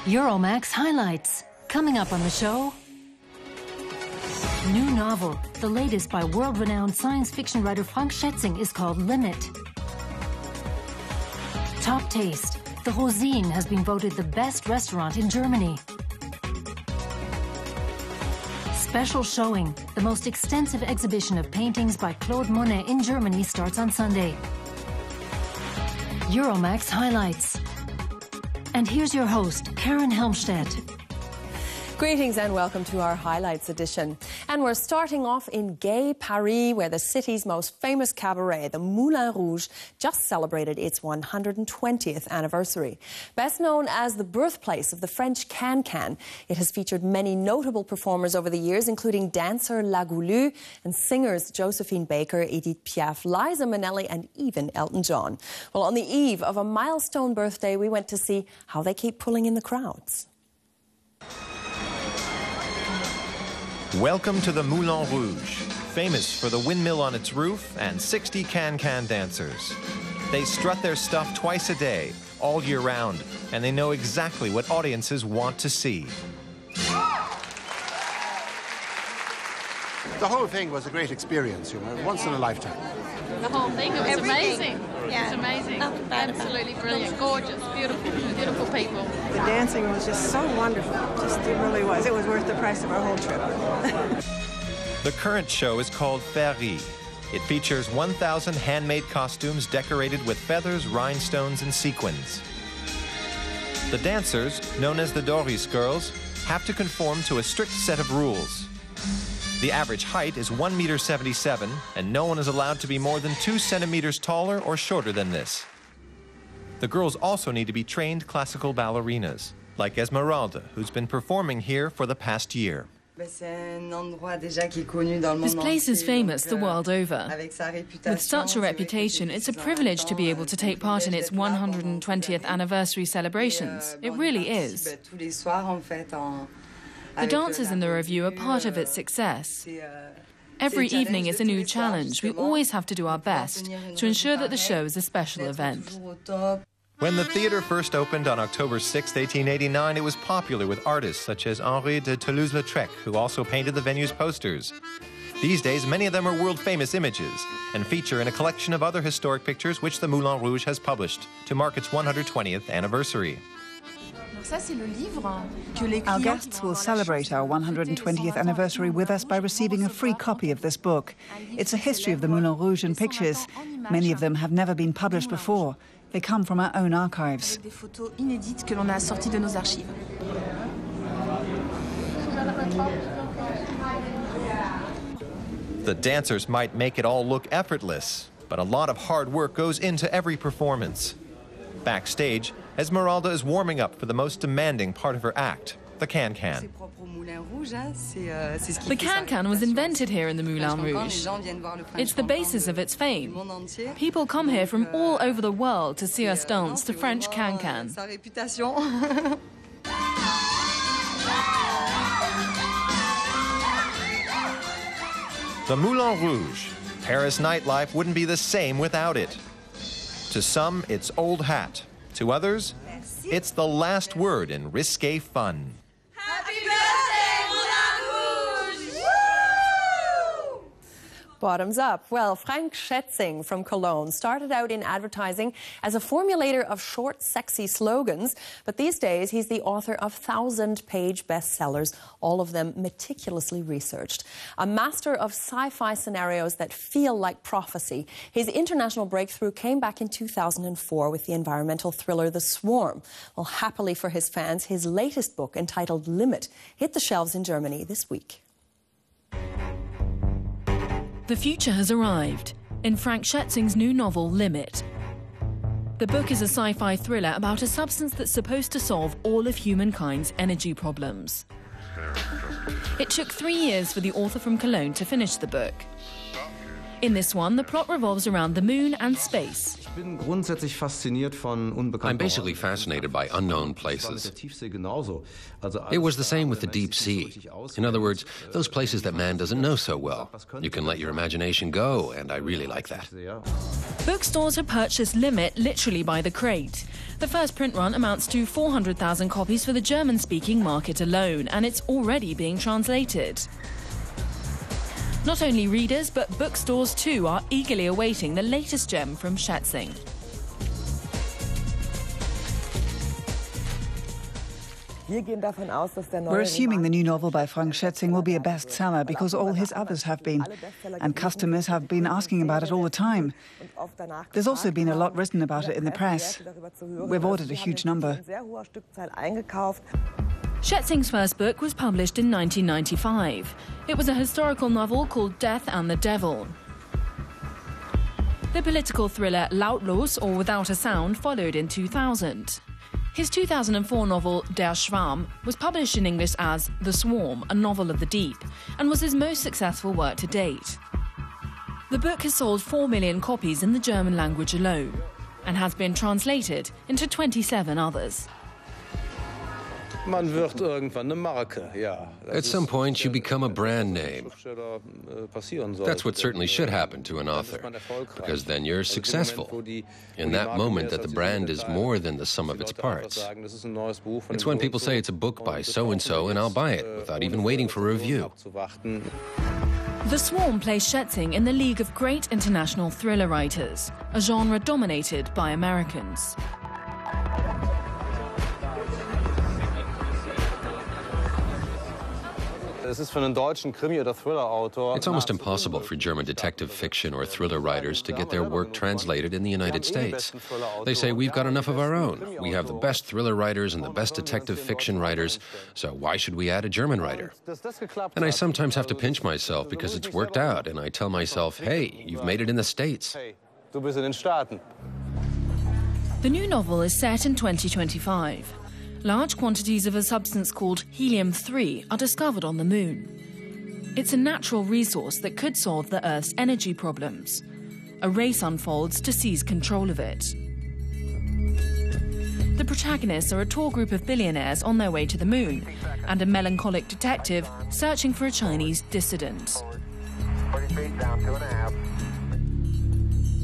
Euromaxx highlights. Coming up on the show, new novel. The latest by world-renowned science fiction writer Frank Schätzing is called Limit. Top taste. The Rosin has been voted the best restaurant in Germany. Special showing. The most extensive exhibition of paintings by Claude Monet in Germany starts on Sunday. Euromaxx highlights. And here's your host, Karen Helmstedt. Greetings and welcome to our Highlights edition. And we're starting off in gay Paris, where the city's most famous cabaret, the Moulin Rouge, just celebrated its 120th anniversary. Best known as the birthplace of the French can-can, it has featured many notable performers over the years, including dancer La Goulue and singers Josephine Baker, Edith Piaf, Liza Minnelli and even Elton John. Well, on the eve of a milestone birthday, we went to see how they keep pulling in the crowds. Welcome to the Moulin Rouge, famous for the windmill on its roof and 60 can-can dancers. They strut their stuff twice a day, all year round, and they know exactly what audiences want to see. The whole thing was a great experience, you know, once in a lifetime. The whole thing, it was amazing. Yeah. It was amazing. Absolutely brilliant, gorgeous, beautiful, beautiful people. The dancing was just so wonderful. It really was. It was worth the price of our whole trip. The current show is called Varieté. It features 1,000 handmade costumes decorated with feathers, rhinestones, and sequins. The dancers, known as the Doris girls, have to conform to a strict set of rules. The average height is 1.77 meters, and no one is allowed to be more than 2 centimeters taller or shorter than this. The girls also need to be trained classical ballerinas, like Esmeralda, who's been performing here for the past year. This place is famous the world over. With such a reputation, it's a privilege to be able to take part in its 120th anniversary celebrations. It really is. The dancers in the revue are part of its success. Every evening is a new challenge. We always have to do our best to ensure that the show is a special event. When the theatre first opened on October 6, 1889, it was popular with artists such as Henri de Toulouse-Lautrec, who also painted the venue's posters. These days, many of them are world-famous images and feature in a collection of other historic pictures which the Moulin Rouge has published to mark its 120th anniversary. Our guests will celebrate our 120th anniversary with us by receiving a free copy of this book. It's a history of the Moulin Rouge in pictures. Many of them have never been published before. They come from our own archives. The dancers might make it all look effortless, but a lot of hard work goes into every performance. Backstage, Esmeralda is warming up for the most demanding part of her act, the can-can. The can-can was invented here in the Moulin Rouge. It's the basis of its fame. People come here from all over the world to see us dance to French can-can. The Moulin Rouge. Paris nightlife wouldn't be the same without it. To some, it's old hat. To others, it's the last word in risque fun. Happy birthday, Moulin Rouge! Woo! Bottoms up. Well, Frank Schätzing from Cologne started out in advertising as a formulator of short, sexy slogans, but these days he's the author of 1,000-page bestsellers, all of them meticulously researched. A master of sci-fi scenarios that feel like prophecy, his international breakthrough came back in 2004 with the environmental thriller The Swarm. Well, happily for his fans, his latest book, entitled Limit, hit the shelves in Germany this week. The future has arrived in Frank Schätzing's new novel, Limit. The book is a sci-fi thriller about a substance that's supposed to solve all of humankind's energy problems. It took 3 years for the author from Cologne to finish the book. In this one, the plot revolves around the moon and space. I'm basically fascinated by unknown places. It was the same with the deep sea. In other words, those places that man doesn't know so well. You can let your imagination go, and I really like that. Bookstores have purchased Limit literally by the crate. The first print run amounts to 400,000 copies for the German-speaking market alone, and it's already being translated. Not only readers, but bookstores too are eagerly awaiting the latest gem from Schätzing. We're assuming the new novel by Frank Schätzing will be a bestseller because all his others have been, and customers have been asking about it all the time. There's also been a lot written about it in the press. We've ordered a huge number. Schätzing's first book was published in 1995. It was a historical novel called Death and the Devil. The political thriller Lautlos, or Without a Sound, followed in 2000. His 2004 novel Der Schwarm was published in English as The Swarm, a novel of the deep, and was his most successful work to date. The book has sold 4 million copies in the German language alone and has been translated into 27 others. At some point, you become a brand name. That's what certainly should happen to an author, because then you're successful. In that moment that the brand is more than the sum of its parts. It's when people say it's a book by so-and-so and I'll buy it, without even waiting for a review. The Swarm placed Schätzing in the league of great international thriller writers, a genre dominated by Americans. It's almost impossible for German detective fiction or thriller writers to get their work translated in the United States. They say, we've got enough of our own. We have the best thriller writers and the best detective fiction writers, so why should we add a German writer? And I sometimes have to pinch myself because it's worked out, and I tell myself, hey, you've made it in the States. The new novel is set in 2025. Large quantities of a substance called helium-3 are discovered on the moon. It's a natural resource that could solve the Earth's energy problems. A race unfolds to seize control of it. The protagonists are a tall group of billionaires on their way to the moon, and a melancholic detective searching for a Chinese dissident.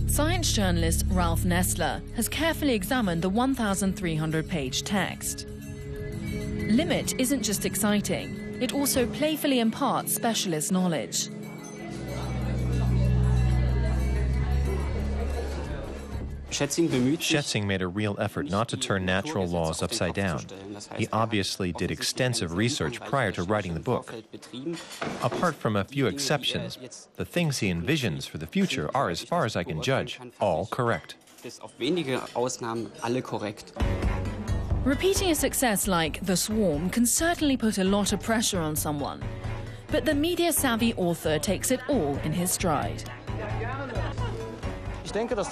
Science journalist Ralph Nestler has carefully examined the 1,300-page text. Limit isn't just exciting, it also playfully imparts specialist knowledge. Schätzing made a real effort not to turn natural laws upside down. He obviously did extensive research prior to writing the book. Apart from a few exceptions, the things he envisions for the future are, as far as I can judge, all correct. Repeating a success like The Swarm can certainly put a lot of pressure on someone. But the media-savvy author takes it all in his stride. I think that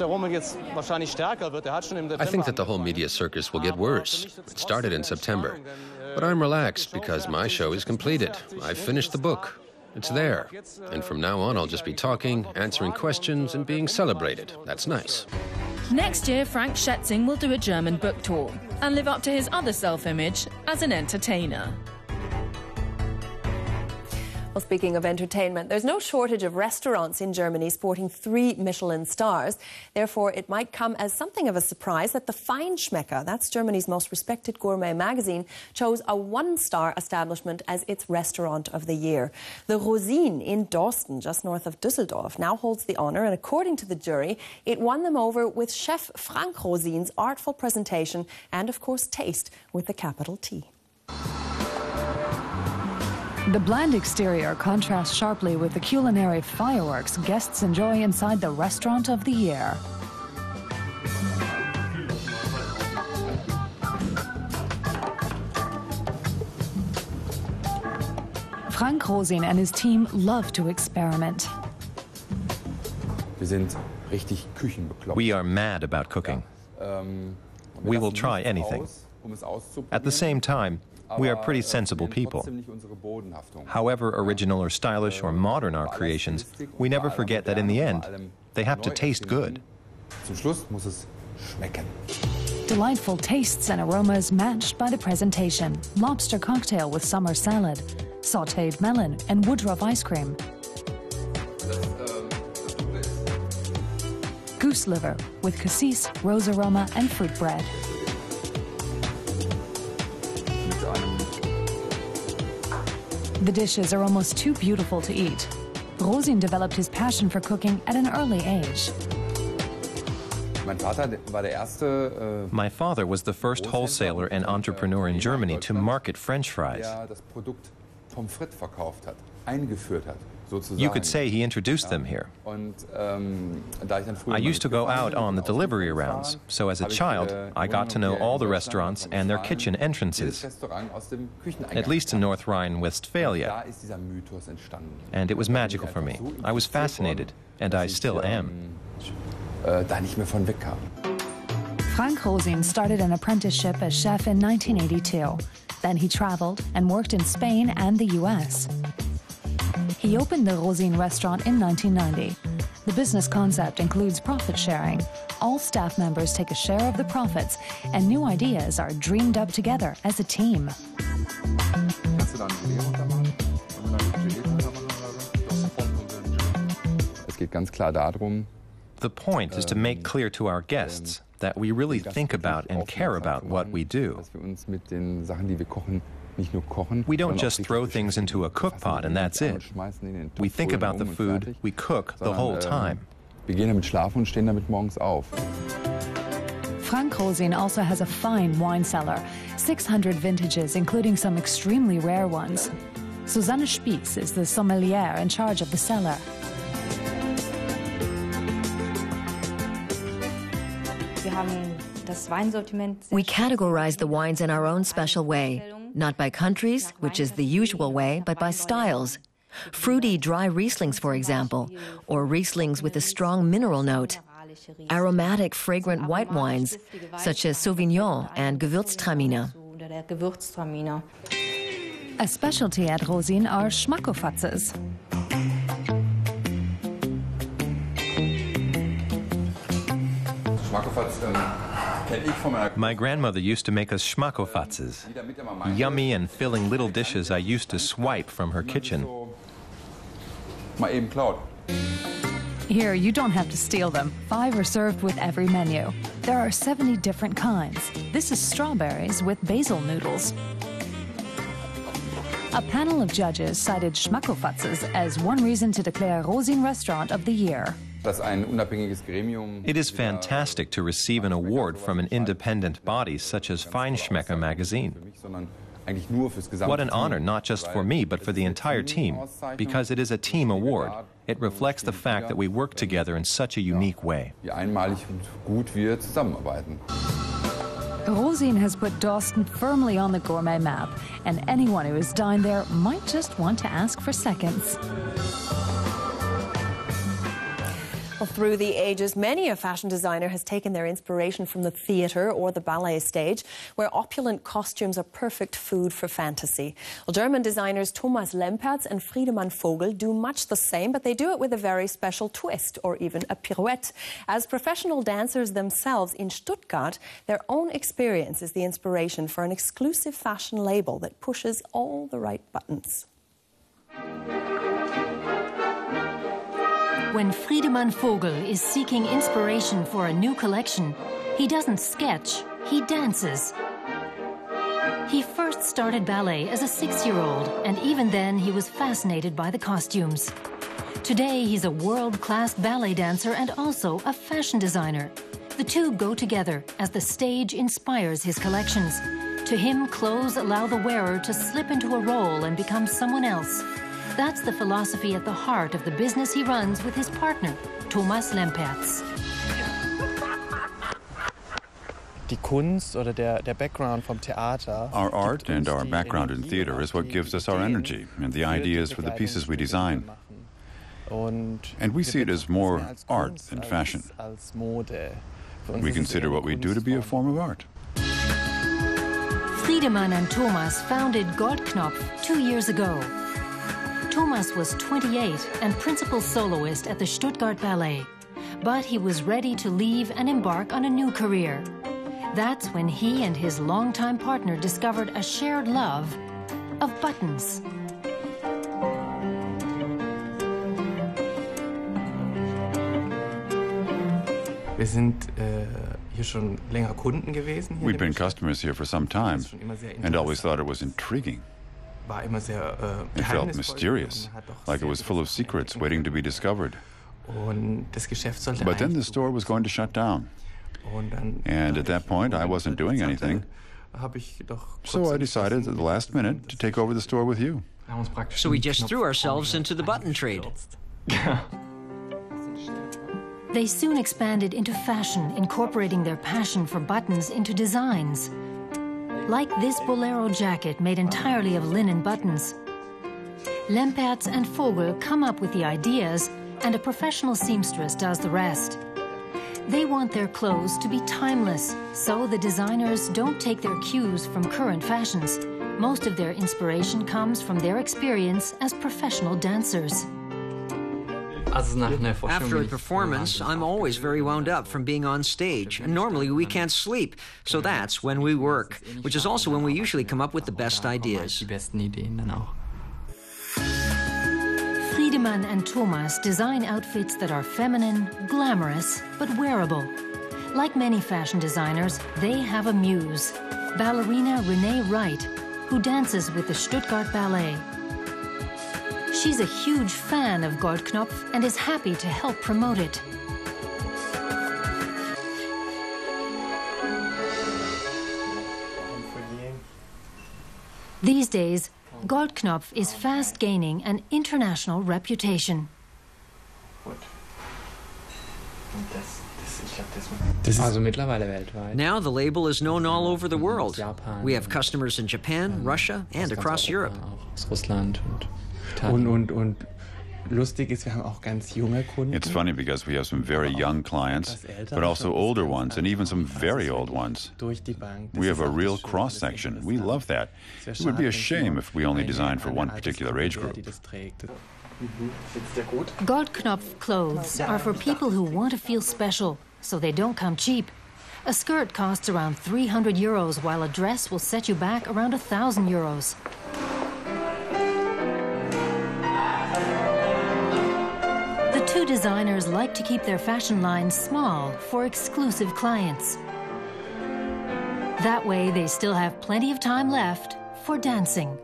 the whole media circus will get worse. It started in September. But I'm relaxed because my show is completed. I've finished the book. It's there. And from now on, I'll just be talking, answering questions, and being celebrated. That's nice. Next year, Frank Schätzing will do a German book tour and live up to his other self-image as an entertainer. Well, speaking of entertainment, there's no shortage of restaurants in Germany sporting 3 Michelin stars. Therefore, it might come as something of a surprise that the Feinschmecker, that's Germany's most respected gourmet magazine, chose a 1-star establishment as its restaurant of the year. The Rosin in Dorsten, just north of Düsseldorf, now holds the honor, and according to the jury, it won them over with chef Frank Rosin's artful presentation and, of course, taste with a capital T. The bland exterior contrasts sharply with the culinary fireworks guests enjoy inside the restaurant of the year. Frank Rosin and his team love to experiment. We are mad about cooking. We will try anything. At the same time, we are pretty sensible people. However original or stylish or modern our creations, we never forget that in the end, they have to taste good. Delightful tastes and aromas matched by the presentation. Lobster cocktail with summer salad, sautéed melon and woodruff ice cream. Goose liver with cassis, rose aroma and fruit bread. The dishes are almost too beautiful to eat. Rosin developed his passion for cooking at an early age. My father was the first wholesaler and entrepreneur in Germany to market French fries. You could say he introduced them here. I used to go out on the delivery rounds, so as a child, I got to know all the restaurants and their kitchen entrances, at least in North Rhine-Westphalia. And it was magical for me. I was fascinated, and I still am. Frank Rosin started an apprenticeship as chef in 1982. Then he traveled and worked in Spain and the US. He opened the Rosin restaurant in 1990. The business concept includes profit sharing. All staff members take a share of the profits, and new ideas are dreamed up together as a team. The point is to make clear to our guests that we really think about and care about what we do. We don't just throw things into a cookpot and that's it. We think about the food we cook the whole time. Frank Rosin also has a fine wine cellar, 600 vintages, including some extremely rare ones. Susanne Spieß is the sommelier in charge of the cellar. We categorize the wines in our own special way, not by countries, which is the usual way, but by styles. Fruity dry Rieslings, for example, or Rieslings with a strong mineral note. Aromatic, fragrant white wines, such as Sauvignon and Gewürztraminer. A specialty at Rosin are Schmackofatzes. My grandmother used to make us schmackofatzes, yummy and filling little dishes I used to swipe from her kitchen. Here, you don't have to steal them. 5 are served with every menu. There are 70 different kinds. This is strawberries with basil noodles. A panel of judges cited Schmackofatzes as one reason to declare Rosin Restaurant of the Year. It is fantastic to receive an award from an independent body such as Feinschmecker magazine. What an honor, not just for me, but for the entire team, because it is a team award. It reflects the fact that we work together in such a unique way. Rosin has put Dorsten firmly on the gourmet map, and anyone who has dined there might just want to ask for seconds. Well, through the ages, many a fashion designer has taken their inspiration from the theatre or the ballet stage, where opulent costumes are perfect food for fantasy. Well, German designers Thomas Lempertz and Friedemann Vogel do much the same, but they do it with a very special twist, or even a pirouette. As professional dancers themselves in Stuttgart, their own experience is the inspiration for an exclusive fashion label that pushes all the right buttons. When Friedemann Vogel is seeking inspiration for a new collection, he doesn't sketch, he dances. He first started ballet as a 6-year-old, and even then he was fascinated by the costumes. Today he's a world-class ballet dancer and also a fashion designer. The two go together as the stage inspires his collections. To him, clothes allow the wearer to slip into a role and become someone else. That's the philosophy at the heart of the business he runs with his partner, Thomas Lempertz. Our art and our background in theater is what gives us our energy and the ideas for the pieces we design. And we see it as more art than fashion. We consider what we do to be a form of art. Friedemann and Thomas founded Goldknopf 2 years ago. Thomas was 28 and principal soloist at the Stuttgart Ballet. But he was ready to leave and embark on a new career. That's when he and his longtime partner discovered a shared love of buttons. We've been customers here for some time and always thought it was intriguing. It felt mysterious, like it was full of secrets waiting to be discovered. But then the store was going to shut down. And at that point, I wasn't doing anything. So I decided at the last minute to take over the store with you. So we just threw ourselves into the button trade. They soon expanded into fashion, incorporating their passion for buttons into designs. Like this bolero jacket made entirely of linen buttons. Lempertz and Vogel come up with the ideas, and a professional seamstress does the rest. They want their clothes to be timeless, so the designers don't take their cues from current fashions. Most of their inspiration comes from their experience as professional dancers. After a performance, I'm always very wound up from being on stage, and normally we can't sleep, so that's when we work, which is also when we usually come up with the best ideas. Friedemann and Thomas design outfits that are feminine, glamorous, but wearable. Like many fashion designers, they have a muse, ballerina Renee Wright, who dances with the Stuttgart Ballet. She's a huge fan of Goldknopf and is happy to help promote it. These days, Goldknopf is fast gaining an international reputation. Now the label is known all over the world. We have customers in Japan, Russia, and across Europe. It's funny because we have some very young clients, but also older ones, and even some very old ones. We have a real cross-section. We love that. It would be a shame if we only designed for one particular age group. Goldknopf clothes are for people who want to feel special, so they don't come cheap. A skirt costs around 300 euros, while a dress will set you back around 1,000 euros. The two designers like to keep their fashion lines small for exclusive clients. That way, they still have plenty of time left for dancing.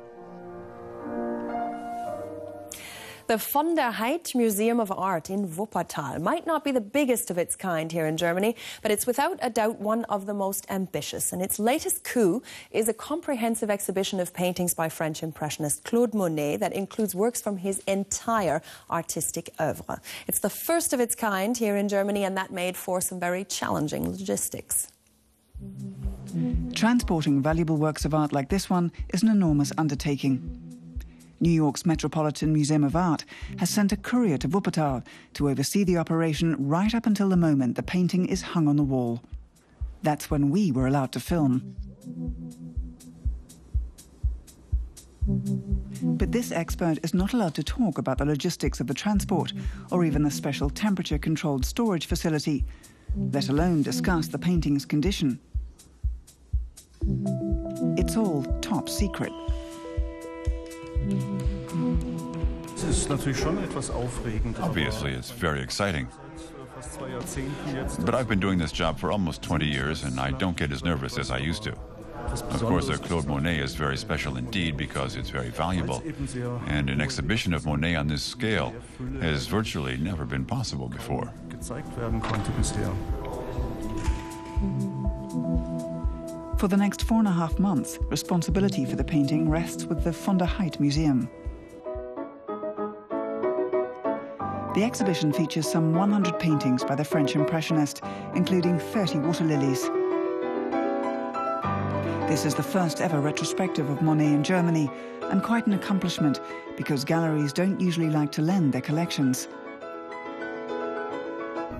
The Von der Heydt Museum of Art in Wuppertal might not be the biggest of its kind here in Germany, but it's without a doubt one of the most ambitious. And its latest coup is a comprehensive exhibition of paintings by French Impressionist Claude Monet that includes works from his entire artistic oeuvre. It's the first of its kind here in Germany, and that made for some very challenging logistics. Transporting valuable works of art like this one is an enormous undertaking. New York's Metropolitan Museum of Art has sent a courier to Wuppertal to oversee the operation right up until the moment the painting is hung on the wall. That's when we were allowed to film. But this expert is not allowed to talk about the logistics of the transport or even the special temperature-controlled storage facility, let alone discuss the painting's condition. It's all top secret. Obviously, it's very exciting. But I've been doing this job for almost 20 years, and I don't get as nervous as I used to. Of course, Claude Monet is very special indeed because it's very valuable. And an exhibition of Monet on this scale has virtually never been possible before. For the next 4.5 months, responsibility for the painting rests with the Von der Heydt Museum. The exhibition features some 100 paintings by the French Impressionist, including 30 water lilies. This is the first ever retrospective of Monet in Germany, and quite an accomplishment because galleries don't usually like to lend their collections.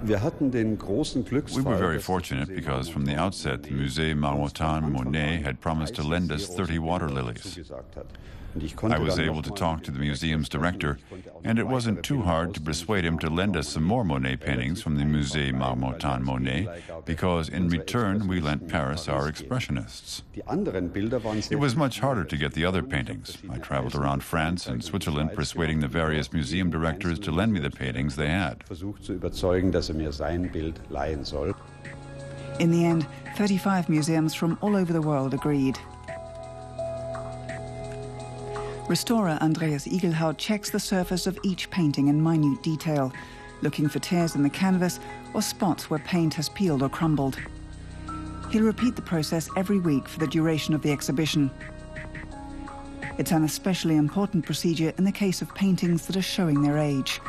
We were very fortunate because from the outset the Musée Marmottan Monet had promised to lend us 30 water lilies. I was able to talk to the museum's director, and it wasn't too hard to persuade him to lend us some more Monet paintings from the Musée Marmottan Monet, because in return we lent Paris our expressionists. It was much harder to get the other paintings. I traveled around France and Switzerland persuading the various museum directors to lend me the paintings they had. In the end, 35 museums from all over the world agreed. Restorer Andreas Igelhaut checks the surface of each painting in minute detail, looking for tears in the canvas or spots where paint has peeled or crumbled. He'll repeat the process every week for the duration of the exhibition. It's an especially important procedure in the case of paintings that are showing their age.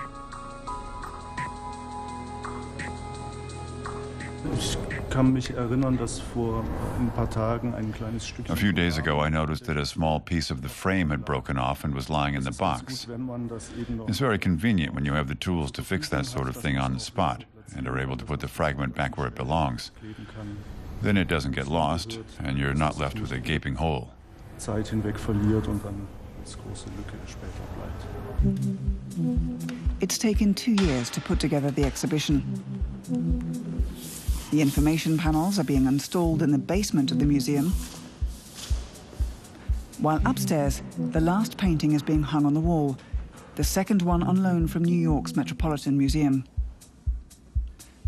A few days ago, I noticed that a small piece of the frame had broken off and was lying in the box. It's very convenient when you have the tools to fix that sort of thing on the spot and are able to put the fragment back where it belongs. Then it doesn't get lost, and you're not left with a gaping hole. It's taken 2 years to put together the exhibition. The information panels are being installed in the basement of the museum, while upstairs, the last painting is being hung on the wall, the second one on loan from New York's Metropolitan Museum.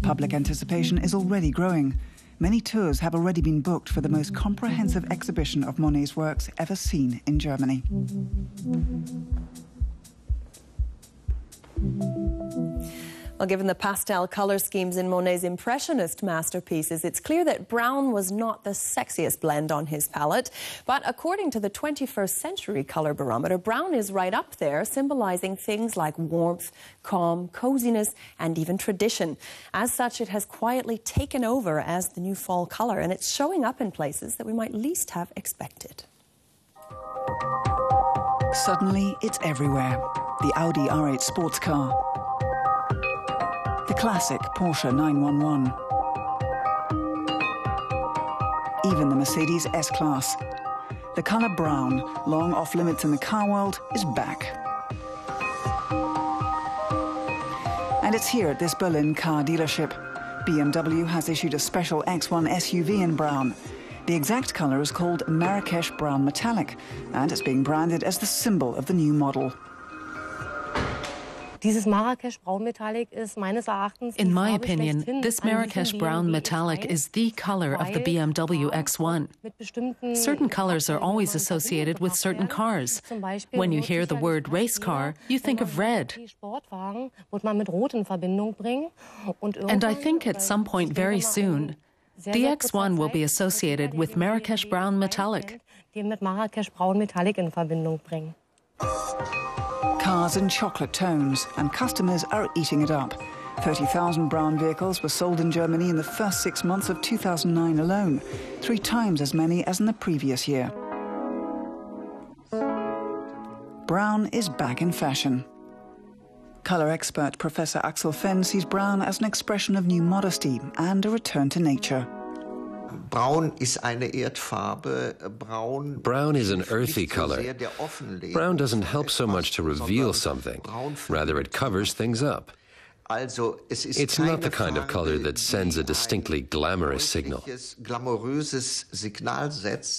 Public anticipation is already growing. Many tours have already been booked for the most comprehensive exhibition of Monet's works ever seen in Germany. Well, given the pastel colour schemes in Monet's Impressionist masterpieces, it's clear that brown was not the sexiest blend on his palette. But according to the 21st Century Colour Barometer, brown is right up there, symbolising things like warmth, calm, coziness, and even tradition. As such, it has quietly taken over as the new fall colour, and it's showing up in places that we might least have expected. Suddenly, it's everywhere. The Audi R8 sports car, the classic Porsche 911, even the Mercedes S-Class. The colour brown, long off limits in the car world, is back. And it's here at this Berlin car dealership. BMW has issued a special X1 SUV in brown. The exact colour is called Marrakesh Brown Metallic, and it's being branded as the symbol of the new model. In my opinion, this Marrakesh Brown Metallic is the color of the BMW X1. Certain colors are always associated with certain cars. When you hear the word race car, you think of red. And I think at some point very soon, the X1 will be associated with Marrakesh Brown Metallic. Cars in chocolate tones, and customers are eating it up. 30,000 brown vehicles were sold in Germany in the first 6 months of 2009 alone, 3 times as many as in the previous year. Brown is back in fashion. Colour expert Professor Axel Fenn sees brown as an expression of new modesty and a return to nature. Brown is an earthy color. Brown doesn't help so much to reveal something. Rather, it covers things up. It's not the kind of color that sends a distinctly glamorous signal.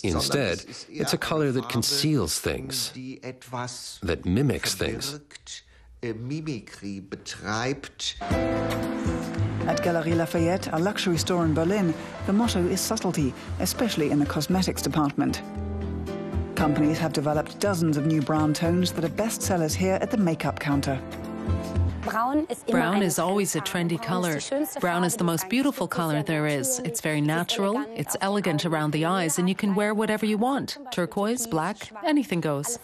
Instead, it's a color that conceals things, that mimics things. At Galerie Lafayette, a luxury store in Berlin, the motto is subtlety, especially in the cosmetics department. Companies have developed dozens of new brown tones that are bestsellers here at the makeup counter. Brown is always a trendy color. Brown is the most beautiful color there is. It's very natural, it's elegant around the eyes, and you can wear whatever you want. Turquoise, black, anything goes.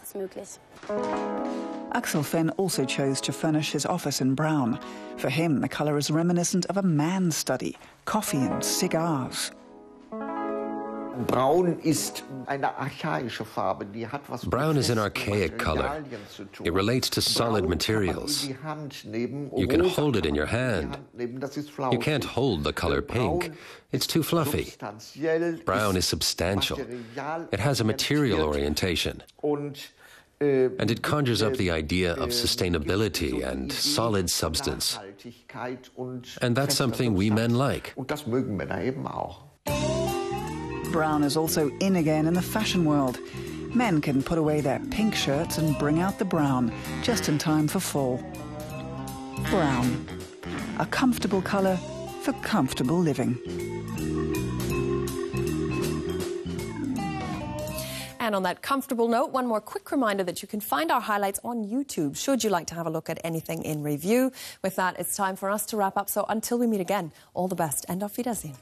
Axel Fenn also chose to furnish his office in brown. For him, the colour is reminiscent of a man's study, coffee and cigars. Brown is an archaic color. It relates to solid materials. You can hold it in your hand. You can't hold the color pink. It's too fluffy. Brown is substantial. It has a material orientation. And it conjures up the idea of sustainability and solid substance. And that's something we men like. Brown is also in again in the fashion world. Men can put away their pink shirts and bring out the brown, just in time for fall. Brown, a comfortable colour for comfortable living. And on that comfortable note, one more quick reminder that you can find our highlights on YouTube, should you like to have a look at anything in review. With that, it's time for us to wrap up. So until we meet again, all the best and auf Wiedersehen.